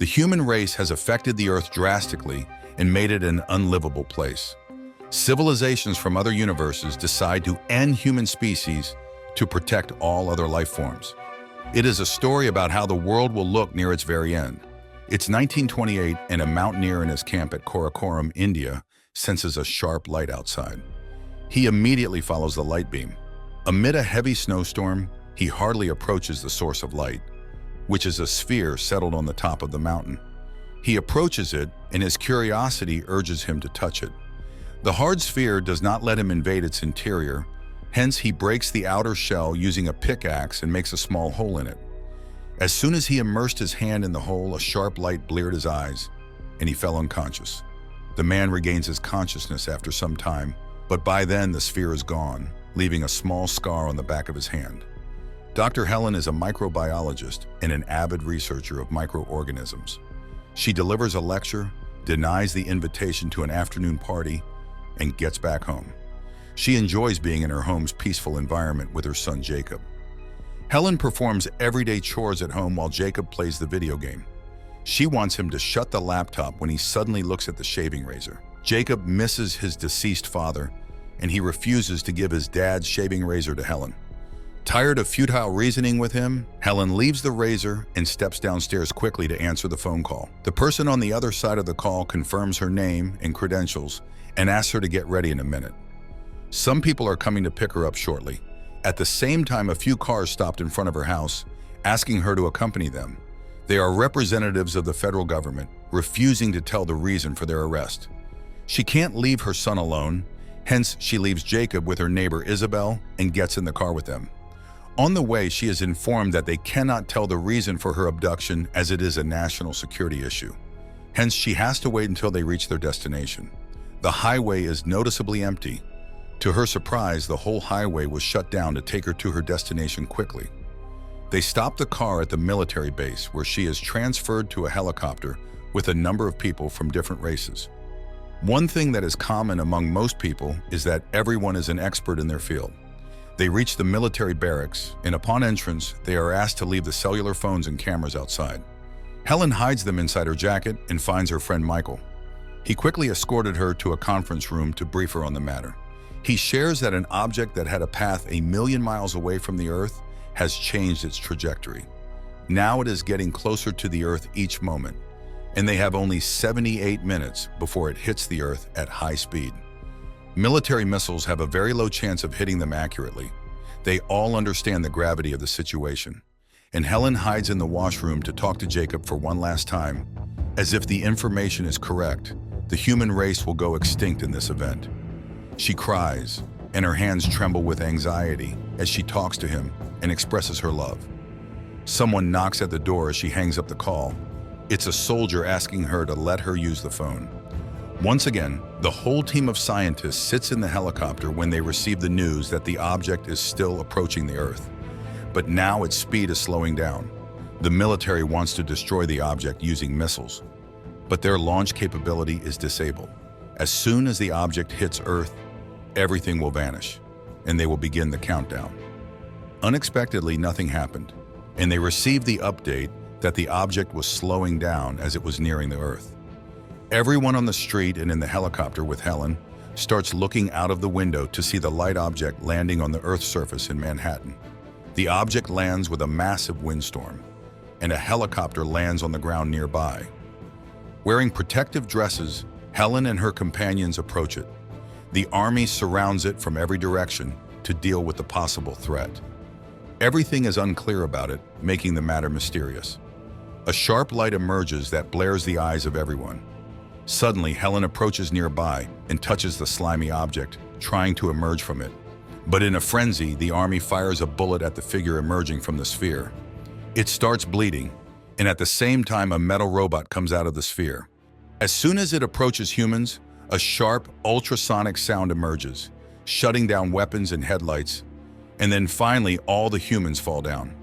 human race has affected the Earth drastically and made it an unlivable place. Civilizations from other universes decide to end human species to protect all other life forms. It is a story about how the world will look near its very end. It's 1928, and a mountaineer in his camp at Karakoram, India, senses a sharp light outside. He immediately follows the light beam. Amid a heavy snowstorm, he hardly approaches the source of light, which is a sphere settled on the top of the mountain. He approaches it, and his curiosity urges him to touch it. The hard sphere does not let him invade its interior, hence he breaks the outer shell using a pickaxe and makes a small hole in it. As soon as he immersed his hand in the hole, a sharp light bleared his eyes, and he fell unconscious. The man regains his consciousness after some time, but by then the sphere is gone, leaving a small scar on the back of his hand. Dr. Helen is a microbiologist and an avid researcher of microorganisms. She delivers a lecture, denies the invitation to an afternoon party, and gets back home. She enjoys being in her home's peaceful environment with her son Jacob. Helen performs everyday chores at home while Jacob plays the video game. She wants him to shut the laptop when he suddenly looks at the shaving razor. Jacob misses his deceased father, and he refuses to give his dad's shaving razor to Helen. Tired of futile reasoning with him, Helen leaves the razor and steps downstairs quickly to answer the phone call. The person on the other side of the call confirms her name and credentials and asks her to get ready in a minute. Some people are coming to pick her up shortly. At the same time, a few cars stopped in front of her house, asking her to accompany them. They are representatives of the federal government, refusing to tell the reason for their arrest. She can't leave her son alone, hence she leaves Jacob with her neighbor Isabel and gets in the car with them. On the way, she is informed that they cannot tell the reason for her abduction as it is a national security issue. Hence, she has to wait until they reach their destination. The highway is noticeably empty. To her surprise, the whole highway was shut down to take her to her destination quickly. They stop the car at the military base, where she is transferred to a helicopter with a number of people from different races. One thing that is common among most people is that everyone is an expert in their field. They reach the military barracks, and upon entrance, they are asked to leave the cellular phones and cameras outside. Helen hides them inside her jacket and finds her friend Michael. He quickly escorted her to a conference room to brief her on the matter. He shares that an object that had a path 1,000,000 miles away from the Earth has changed its trajectory. Now it is getting closer to the Earth each moment, and they have only 78 minutes before it hits the Earth at high speed. Military missiles have a very low chance of hitting them accurately. They all understand the gravity of the situation, and Helen hides in the washroom to talk to Jacob for one last time. As if the information is correct, the human race will go extinct in this event. She cries, and her hands tremble with anxiety as she talks to him and expresses her love. Someone knocks at the door as she hangs up the call. It's a soldier asking her to let her use the phone. Once again, the whole team of scientists sits in the helicopter when they receive the news that the object is still approaching the Earth. But now its speed is slowing down. The military wants to destroy the object using missiles, but their launch capability is disabled. As soon as the object hits Earth, everything will vanish, and they will begin the countdown. Unexpectedly, nothing happened, and they received the update that the object was slowing down as it was nearing the Earth. Everyone on the street and in the helicopter with Helen starts looking out of the window to see the light object landing on the Earth's surface in Manhattan. The object lands with a massive windstorm, and a helicopter lands on the ground nearby. Wearing protective dresses, Helen and her companions approach it. The army surrounds it from every direction to deal with the possible threat. Everything is unclear about it, making the matter mysterious. A sharp light emerges that blares the eyes of everyone. Suddenly, Helen approaches nearby and touches the slimy object, trying to emerge from it. But in a frenzy, the army fires a bullet at the figure emerging from the sphere. It starts bleeding, and at the same time, a metal robot comes out of the sphere. As soon as it approaches humans, a sharp, ultrasonic sound emerges, shutting down weapons and headlights, and then finally, all the humans fall down.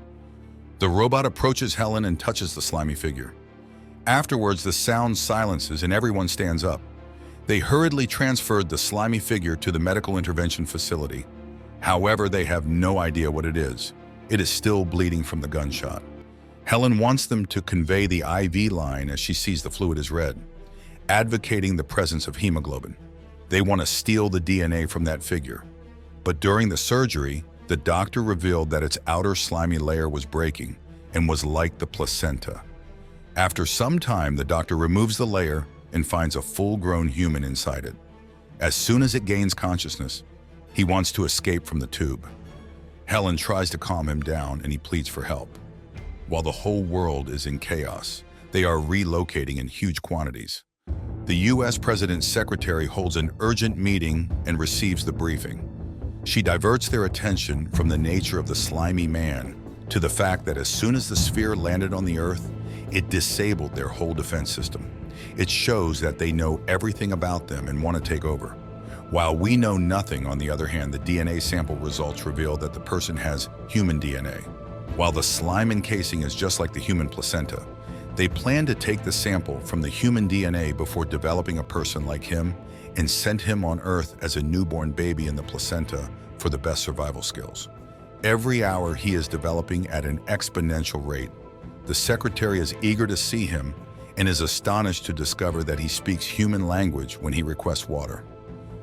The robot approaches Helen and touches the slimy figure. Afterwards, the sound silences and everyone stands up. They hurriedly transferred the slimy figure to the medical intervention facility. However, they have no idea what it is. It is still bleeding from the gunshot. Helen wants them to convey the IV line as she sees the fluid is red, advocating the presence of hemoglobin. They want to steal the DNA from that figure. But during the surgery, the doctor revealed that its outer slimy layer was breaking and was like the placenta. After some time, the doctor removes the layer and finds a full-grown human inside it. As soon as it gains consciousness, he wants to escape from the tube. Helen tries to calm him down and he pleads for help. While the whole world is in chaos, they are relocating in huge quantities. The U.S. President's secretary holds an urgent meeting and receives the briefing. She diverts their attention from the nature of the slimy man to the fact that as soon as the sphere landed on the Earth, it disabled their whole defense system. It shows that they know everything about them and want to take over. While we know nothing, on the other hand, the DNA sample results reveal that the person has human DNA. While the slime encasing is just like the human placenta, they plan to take the sample from the human DNA before developing a person like him and send him on Earth as a newborn baby in the placenta for the best survival skills. Every hour he is developing at an exponential rate. The secretary is eager to see him and is astonished to discover that he speaks human language when he requests water.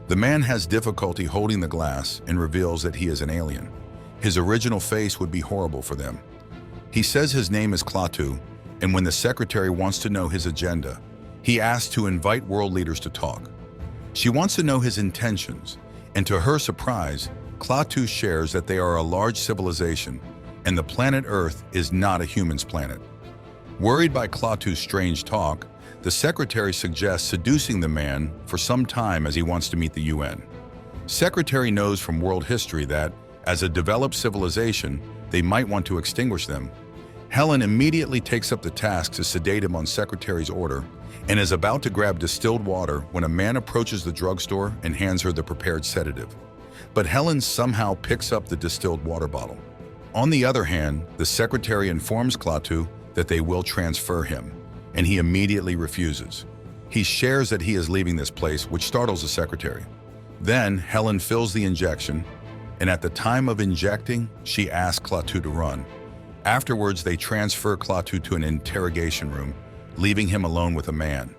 The man has difficulty holding the glass and reveals that he is an alien. His original face would be horrible for them. He says his name is Klaatu, and when the secretary wants to know his agenda, he asks to invite world leaders to talk. She wants to know his intentions, and to her surprise, Klaatu shares that they are a large civilization and the planet Earth is not a human's planet. Worried by Klaatu's strange talk, the secretary suggests seducing the man for some time as he wants to meet the UN. Secretary knows from world history that, as a developed civilization, they might want to extinguish them. Helen immediately takes up the task to sedate him on Secretary's order and is about to grab distilled water when a man approaches the drugstore and hands her the prepared sedative. But Helen somehow picks up the distilled water bottle. On the other hand, the secretary informs Klaatu that they will transfer him, and he immediately refuses. He shares that he is leaving this place, which startles the secretary. Then Helen fills the injection, and at the time of injecting, she asks Klaatu to run. Afterwards, they transfer Klaatu to an interrogation room, leaving him alone with a man.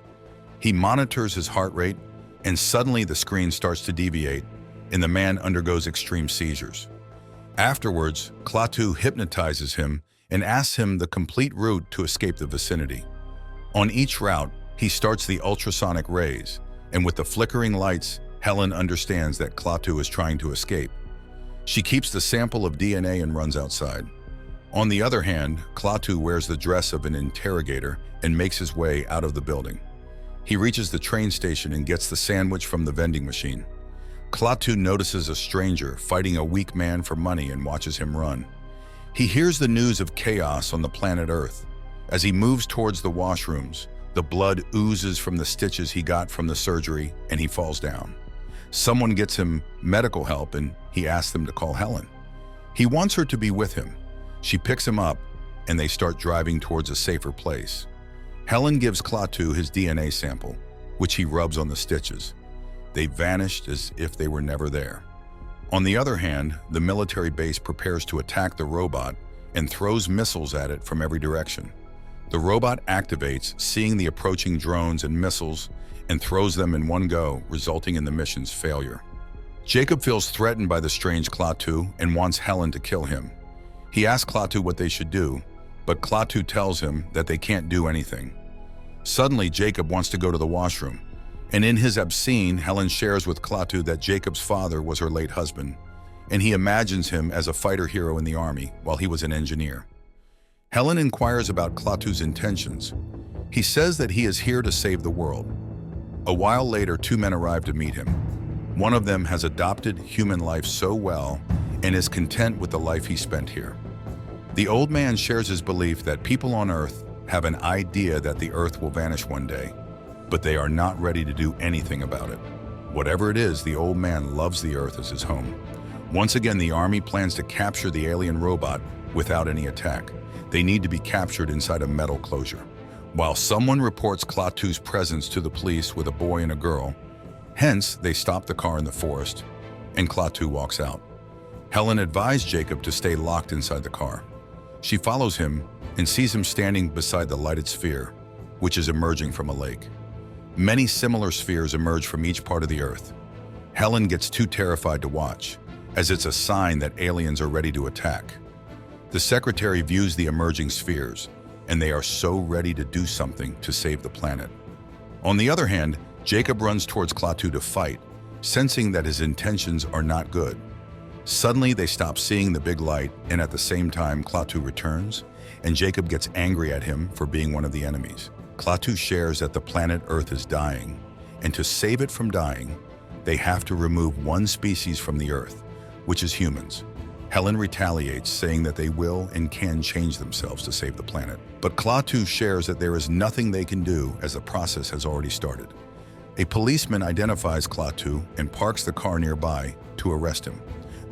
He monitors his heart rate, and suddenly the screen starts to deviate, and the man undergoes extreme seizures. Afterwards, Klaatu hypnotizes him and asks him the complete route to escape the vicinity. On each route, he starts the ultrasonic rays, and with the flickering lights, Helen understands that Klaatu is trying to escape. She keeps the sample of DNA and runs outside. On the other hand, Klaatu wears the dress of an interrogator and makes his way out of the building. He reaches the train station and gets the sandwich from the vending machine. Klaatu notices a stranger fighting a weak man for money and watches him run. He hears the news of chaos on the planet Earth. As he moves towards the washrooms, the blood oozes from the stitches he got from the surgery and he falls down. Someone gets him medical help and he asks them to call Helen. He wants her to be with him. She picks him up and they start driving towards a safer place. Helen gives Klaatu his DNA sample, which he rubs on the stitches. They vanished as if they were never there. On the other hand, the military base prepares to attack the robot and throws missiles at it from every direction. The robot activates, seeing the approaching drones and missiles, and throws them in one go, resulting in the mission's failure. Jacob feels threatened by the strange Klaatu and wants Helen to kill him. He asks Klaatu what they should do, but Klaatu tells him that they can't do anything. Suddenly, Jacob wants to go to the washroom, and in his obscene, Helen shares with Klaatu that Jacob's father was her late husband, and he imagines him as a fighter hero in the army while he was an engineer. Helen inquires about Klaatu's intentions. He says that he is here to save the world. A while later, two men arrive to meet him. One of them has adopted human life so well and is content with the life he spent here. The old man shares his belief that people on Earth have an idea that the Earth will vanish one day, but they are not ready to do anything about it. Whatever it is, the old man loves the Earth as his home. Once again, the army plans to capture the alien robot without any attack. They need to be captured inside a metal closure. While someone reports Klaatu's presence to the police with a boy and a girl, hence they stop the car in the forest, and Klaatu walks out. Helen advised Jacob to stay locked inside the car. She follows him, and sees him standing beside the lighted sphere, which is emerging from a lake. Many similar spheres emerge from each part of the Earth. Helen gets too terrified to watch, as it's a sign that aliens are ready to attack. The secretary views the emerging spheres, and they are so ready to do something to save the planet. On the other hand, Jacob runs towards Klaatu to fight, sensing that his intentions are not good. Suddenly, they stop seeing the big light, and at the same time, Klaatu returns, and Jacob gets angry at him for being one of the enemies. Klaatu shares that the planet Earth is dying, and to save it from dying, they have to remove one species from the Earth, which is humans. Helen retaliates, saying that they will and can change themselves to save the planet. But Klaatu shares that there is nothing they can do as the process has already started. A policeman identifies Klaatu and parks the car nearby to arrest him.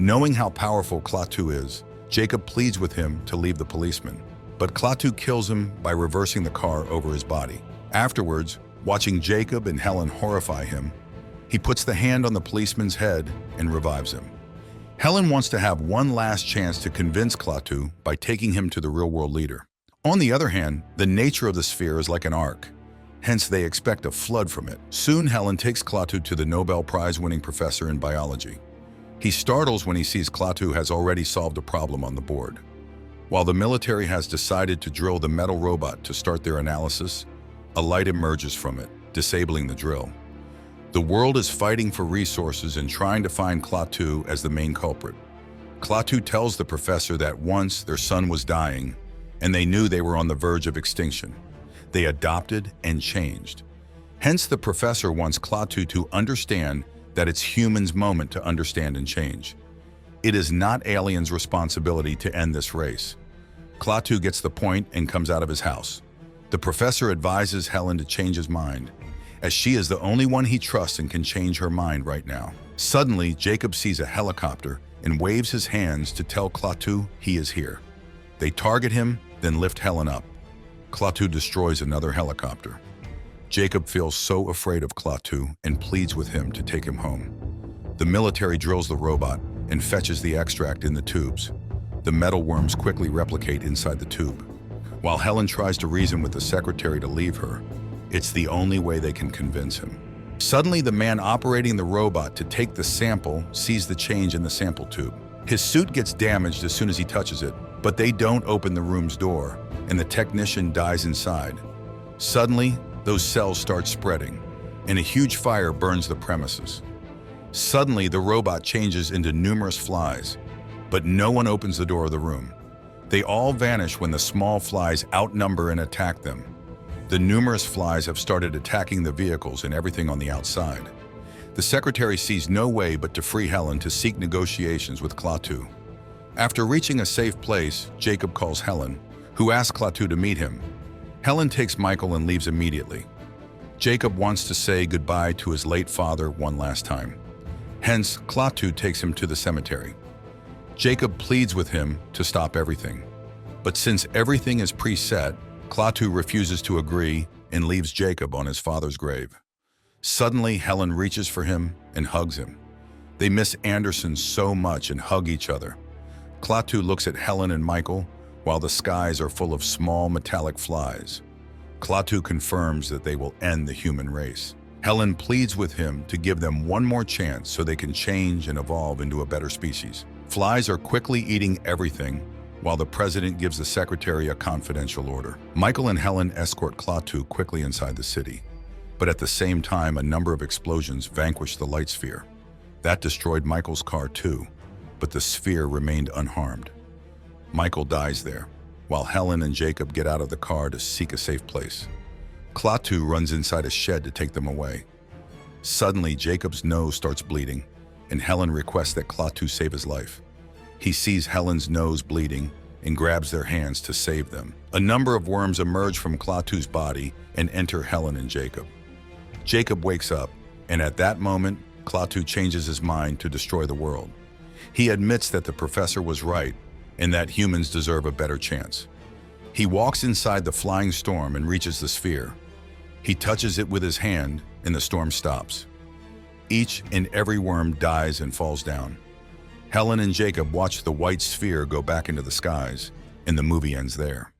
Knowing how powerful Klaatu is, Jacob pleads with him to leave the policeman. But Klaatu kills him by reversing the car over his body. Afterwards, watching Jacob and Helen horrify him, he puts the hand on the policeman's head and revives him. Helen wants to have one last chance to convince Klaatu by taking him to the real-world leader. On the other hand, the nature of the sphere is like an arc. Hence, they expect a flood from it. Soon, Helen takes Klaatu to the Nobel Prize-winning professor in biology. He startles when he sees Klaatu has already solved a problem on the board. While the military has decided to drill the metal robot to start their analysis, a light emerges from it, disabling the drill. The world is fighting for resources and trying to find Klaatu as the main culprit. Klaatu tells the professor that once their son was dying, and they knew they were on the verge of extinction. They adopted and changed. Hence, the professor wants Klaatu to understand that it's humans' moment to understand and change. It is not aliens' responsibility to end this race. Klaatu gets the point and comes out of his house. The professor advises Helen to change his mind, as she is the only one he trusts and can change her mind right now. Suddenly, Jacob sees a helicopter and waves his hands to tell Klaatu he is here. They target him, then lift Helen up. Klaatu destroys another helicopter. Jacob feels so afraid of Klaatu and pleads with him to take him home. The military drills the robot and fetches the extract in the tubes. The metal worms quickly replicate inside the tube. While Helen tries to reason with the secretary to leave her, it's the only way they can convince him. Suddenly, the man operating the robot to take the sample sees the change in the sample tube. His suit gets damaged as soon as he touches it, but they don't open the room's door, and the technician dies inside. Suddenly, those cells start spreading, and a huge fire burns the premises. Suddenly, the robot changes into numerous flies, but no one opens the door of the room. They all vanish when the small flies outnumber and attack them. The numerous flies have started attacking the vehicles and everything on the outside. The secretary sees no way but to free Helen to seek negotiations with Klaatu. After reaching a safe place, Jacob calls Helen, who asks Klaatu to meet him. Helen takes Michael and leaves immediately. Jacob wants to say goodbye to his late father one last time. Hence, Klaatu takes him to the cemetery. Jacob pleads with him to stop everything. But since everything is preset, Klaatu refuses to agree and leaves Jacob on his father's grave. Suddenly, Helen reaches for him and hugs him. They miss Anderson so much and hug each other. Klaatu looks at Helen and Michael while the skies are full of small metallic flies. Klaatu confirms that they will end the human race. Helen pleads with him to give them one more chance so they can change and evolve into a better species. Flies are quickly eating everything, while the president gives the secretary a confidential order. Michael and Helen escort Klaatu quickly inside the city, but at the same time, a number of explosions vanquished the light sphere. That destroyed Michael's car too, but the sphere remained unharmed. Michael dies there, while Helen and Jacob get out of the car to seek a safe place. Klaatu runs inside a shed to take them away. Suddenly, Jacob's nose starts bleeding, and Helen requests that Klaatu save his life. He sees Helen's nose bleeding and grabs their hands to save them. A number of worms emerge from Klaatu's body and enter Helen and Jacob. Jacob wakes up, and at that moment, Klaatu changes his mind to destroy the world. He admits that the professor was right and that humans deserve a better chance. He walks inside the flying storm and reaches the sphere. He touches it with his hand, and the storm stops. Each and every worm dies and falls down. Helen and Jacob watch the white sphere go back into the skies, and the movie ends there.